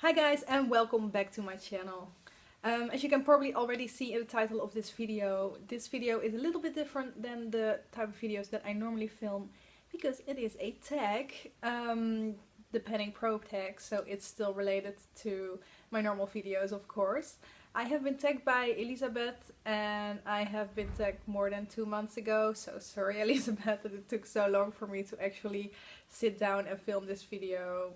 Hi guys and welcome back to my channel. As you can probably already see in the title of this video is a little bit different than the type of videos that I normally film because it is a tag, the Penning Pro tag, so it's still related to my normal videos, of course. I have been tagged by Elizabeth and I have been tagged more than 2 months ago, so sorry Elizabeth that it took so long for me to actually sit down and film this video.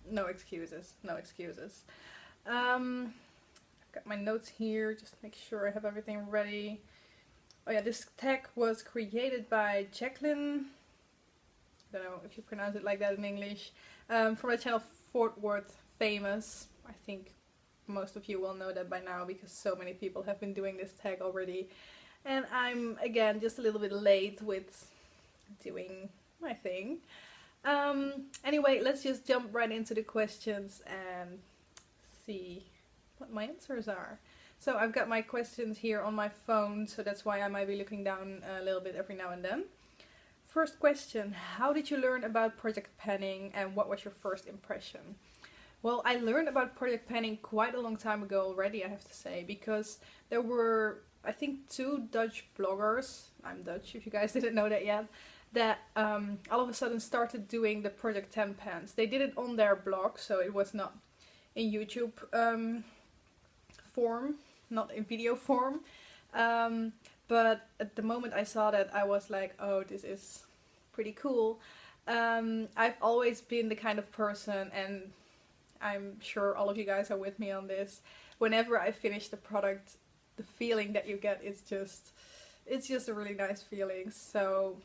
No excuses, no excuses. I've got my notes here, just make sure I have everything ready. Oh yeah, this tag was created by Jacqueline. I don't know if you pronounce it like that in English. From the channel Fort Worth Famous. I think most of you will know that by now because so many people have been doing this tag already. And I'm, again, just a little bit late with doing my thing. Anyway, let's just jump right into the questions and see what my answers are. So I've got my questions here on my phone, so that's why I might be looking down a little bit every now and then. First question, how did you learn about project penning and what was your first impression? Well, I learned about project penning quite a long time ago already, I have to say, because there were, I think, 2 Dutch bloggers, I'm Dutch if you guys didn't know that yet, that all of a sudden started doing the Project 10 pens. They did it on their blog, so it was not in YouTube form, not in video form. But at the moment I saw that, I was like, oh, this is pretty cool. I've always been the kind of person, and I'm sure all of you guys are with me on this, whenever I finish the product, the feeling that you get is just, it's just a really nice feeling. So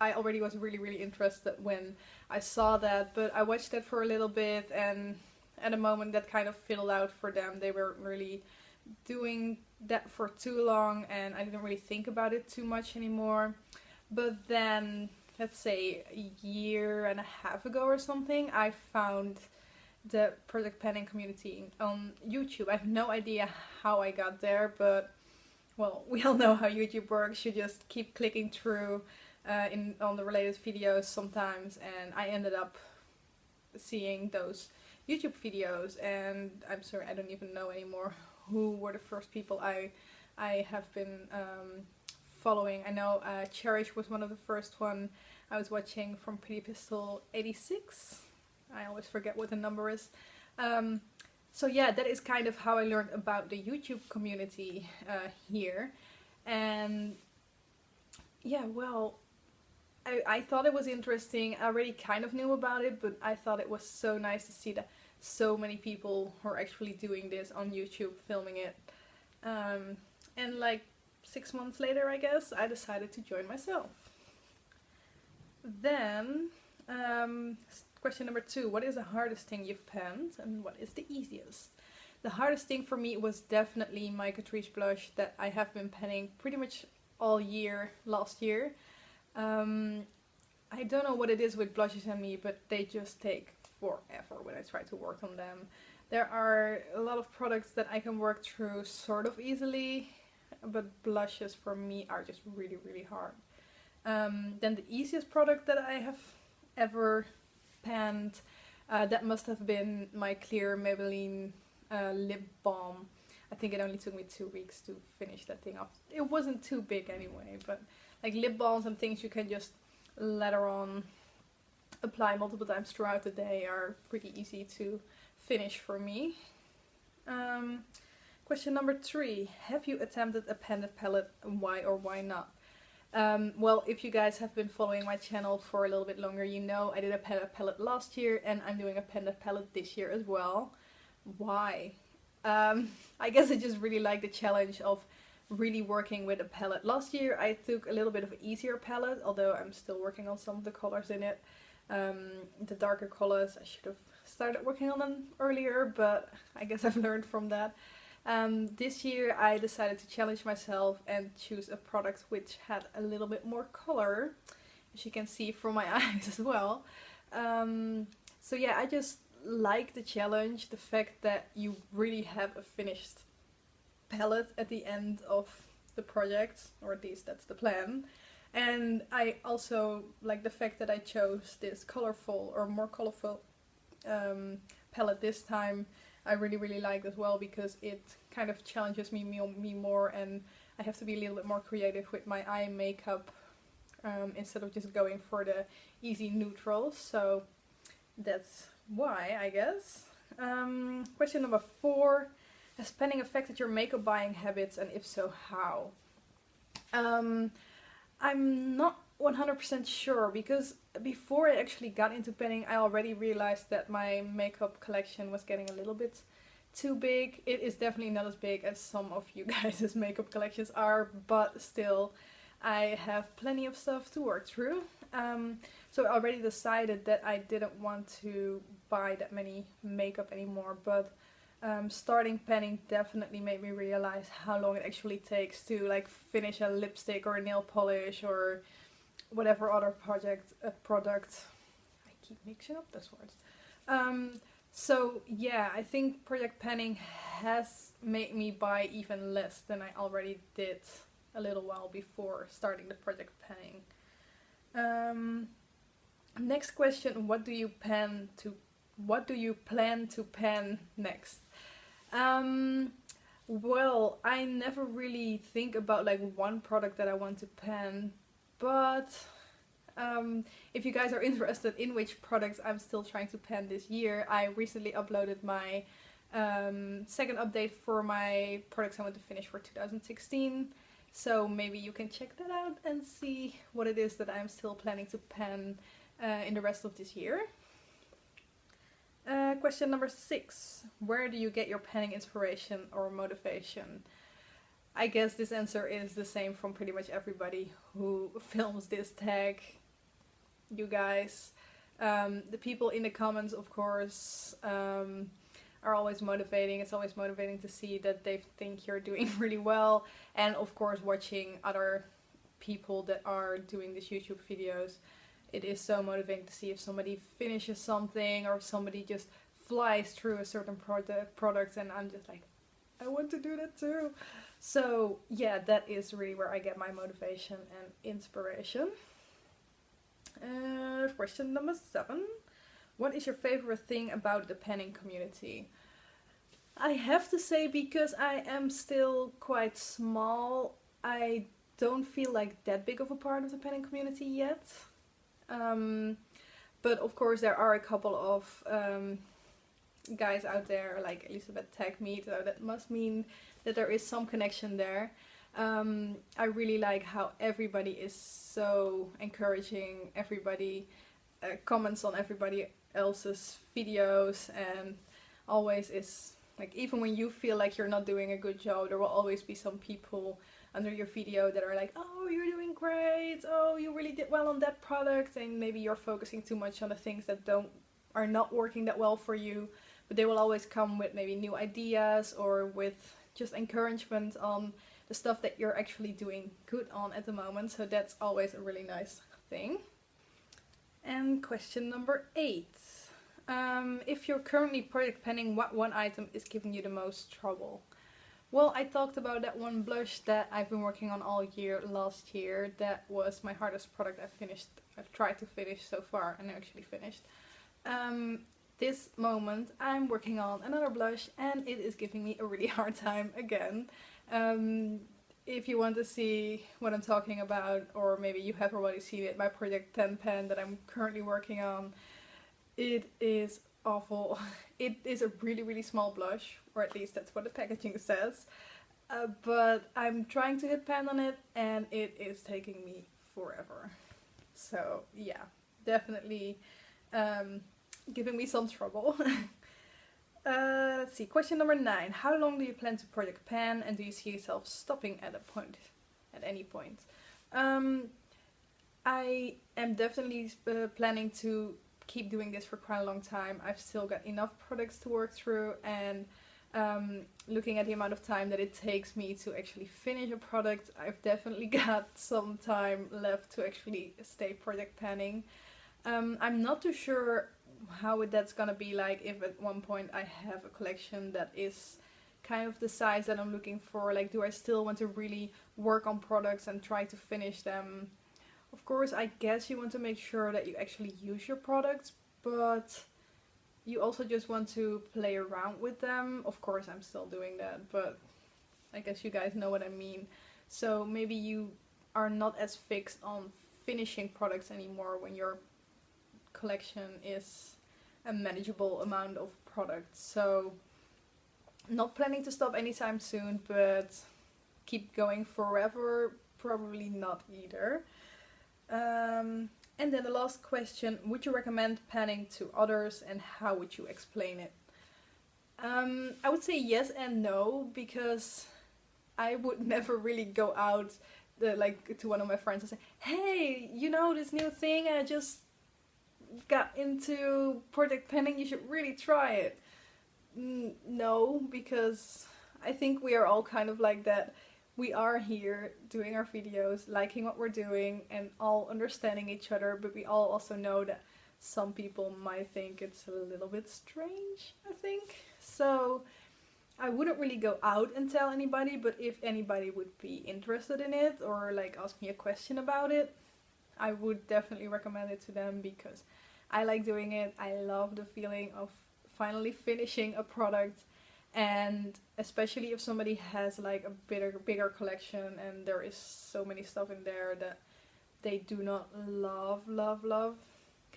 I already was really interested when I saw that, but I watched that for a little bit, and at a moment that kind of fiddled out for them. They were really doing that for too long and I didn't really think about it too much anymore. But then, let's say a year and a half ago or something, I found the project penning community on YouTube. I have no idea how I got there, but well, we all know how YouTube works. You just keep clicking through on the related videos sometimes, and I ended up seeing those YouTube videos, and I'm sorry, I don't even know anymore who were the first people I have been following. I know Cherish was one of the first one I was watching, from Pretty Pistol 86. I always forget what the number is. So yeah, that is kind of how I learned about the YouTube community here. And yeah, well, I thought it was interesting. I already kind of knew about it, but I thought it was so nice to see that so many people were actually doing this on YouTube, filming it. And like 6 months later, I guess, I decided to join myself. Then, question number 2, what is the hardest thing you've penned and what is the easiest? The hardest thing for me was definitely my Catrice blush that I have been penning pretty much all year, last year. I don't know what it is with blushes and me, but they just take forever when I try to work on them. There are a lot of products that I can work through sort of easily, but blushes for me are just really hard. Then the easiest product that I have ever panned, that must have been my clear Maybelline lip balm. I think it only took me 2 weeks to finish that thing off. It wasn't too big anyway, but like lip balms and things you can just lather on, apply multiple times throughout the day, are pretty easy to finish for me. Question number 3, have you attempted a pendant palette, and why or why not? Well, if you guys have been following my channel for a little bit longer, you know I did a pendant palette last year and I'm doing a pendant palette this year as well. Why? I guess I just really like the challenge of really working with a palette. Last year I took a little bit of an easier palette, although I'm still working on some of the colors in it. The darker colors, I should have started working on them earlier, but I guess I've learned from that. This year I decided to challenge myself and choose a product which had a little bit more color, as you can see from my eyes as well. So yeah, I just like the challenge, the fact that you really have a finished palette at the end of the project, or at least that's the plan. And I also like the fact that I chose this colorful, or more colorful palette this time I really like as well, because it kind of challenges me more, and I have to be a little bit more creative with my eye makeup instead of just going for the easy neutrals. So that's why, I guess. Question number 4. Has penning affected your makeup buying habits, and if so, how? I'm not 100% sure, because before I actually got into penning, I already realized that my makeup collection was getting a little bit too big. It is definitely not as big as some of you guys' makeup collections are, but still, I have plenty of stuff to work through. So I already decided that I didn't want to buy that many makeup anymore, but starting penning definitely made me realize how long it actually takes to like finish a lipstick or a nail polish or whatever other product. I keep mixing up those words. So yeah, I think project penning has made me buy even less than I already did a little while before starting the project penning. Next question: What do you plan to pen next? Well, I never really think about like one product that I want to pen, but if you guys are interested in which products I'm still trying to pen this year, I recently uploaded my second update for my products I want to finish for 2016. So maybe you can check that out and see what it is that I'm still planning to pen in the rest of this year. Question number 6. Where do you get your penning inspiration or motivation? I guess this answer is the same from pretty much everybody who films this tag. You guys. The people in the comments, of course, are always motivating. It's always motivating to see that they think you're doing really well. And of course, watching other people that are doing these YouTube videos. It is so motivating to see if somebody finishes something or if somebody just flies through a certain product, and I'm just like, I want to do that too. So yeah, that is really where I get my motivation and inspiration. Question number 7. What is your favorite thing about the penning community? I have to say, because I am still quite small, I don't feel like that big of a part of the penning community yet. But of course there are a couple of guys out there, like Elizabeth tagged me, so that must mean that there is some connection there. I really like how everybody is so encouraging, everybody comments on everybody else's videos, and always is like, even when you feel like you're not doing a good job, there will always be some people under your video that are like, oh, you're doing great, oh, you really did well on that product, and maybe you're focusing too much on the things that are not working that well for you, but they will always come with maybe new ideas or with just encouragement on the stuff that you're actually doing good on at the moment. So that's always a really nice thing. And question number 8. If you're currently project penning, what one item is giving you the most trouble? Well, I talked about that one blush that I've been working on all year last year. That was my hardest product I've tried to finish so far, and I actually finished. This moment I'm working on another blush, and it is giving me a really hard time again. If you want to see what I'm talking about, or maybe you have already seen it, my Project 10 pen that I'm currently working on, it is awful. It is a really small blush, or at least that's what the packaging says, but I'm trying to hit pan on it and it is taking me forever. So yeah, definitely giving me some trouble. Let's see, question number 9. How long do you plan to project pan, and do you see yourself stopping at any point? I am definitely planning to keep doing this for quite a long time. I've still got enough products to work through, and looking at the amount of time that it takes me to actually finish a product, I've definitely got some time left to actually stay project panning. I'm not too sure how that's gonna be like if at one point I have a collection that is kind of the size that I'm looking for. Like, do I still want to really work on products and try to finish them? Of course, I guess you want to make sure that you actually use your products, but you also just want to play around with them. Of course, I'm still doing that, but I guess you guys know what I mean. So maybe you are not as fixed on finishing products anymore when your collection is a manageable amount of products. So not planning to stop anytime soon, but keep going forever, probably not either. And then the last question, would you recommend penning to others and how would you explain it? I would say yes and no, because I would never really go out like to one of my friends and say, hey, you know this new thing I just got into project penning, you should really try it. No, because I think we are all kind of like that. We are here doing our videos, liking what we're doing and all understanding each other, but we all also know that some people might think it's a little bit strange, I think. So I wouldn't really go out and tell anybody, but if anybody would be interested in it or like ask me a question about it, I would definitely recommend it to them because I like doing it. I love the feeling of finally finishing a product, and especially if somebody has like a bigger collection and there is so many stuff in there that they do not love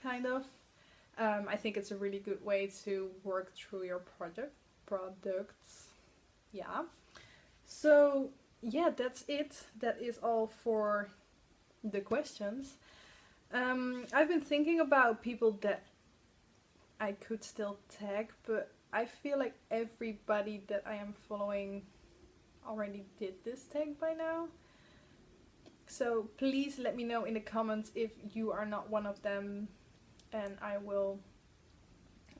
kind of. I think it's a really good way to work through your products. Yeah. So yeah, that's it. That is all for the questions. I've been thinking about people that I could still tag, but I feel like everybody that I am following already did this tag by now. So please let me know in the comments if you are not one of them, and I will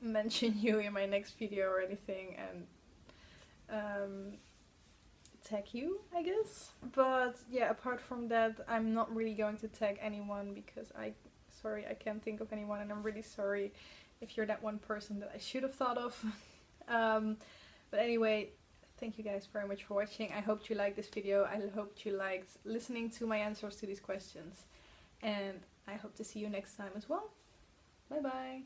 mention you in my next video or anything and tag you, I guess. But yeah, apart from that, I'm not really going to tag anyone because I can't think of anyone, and I'm really sorry if you're that one person that I should have thought of. But anyway, thank you guys very much for watching. I hope you liked this video. I hope you liked listening to my answers to these questions, and I hope to see you next time as well. Bye bye.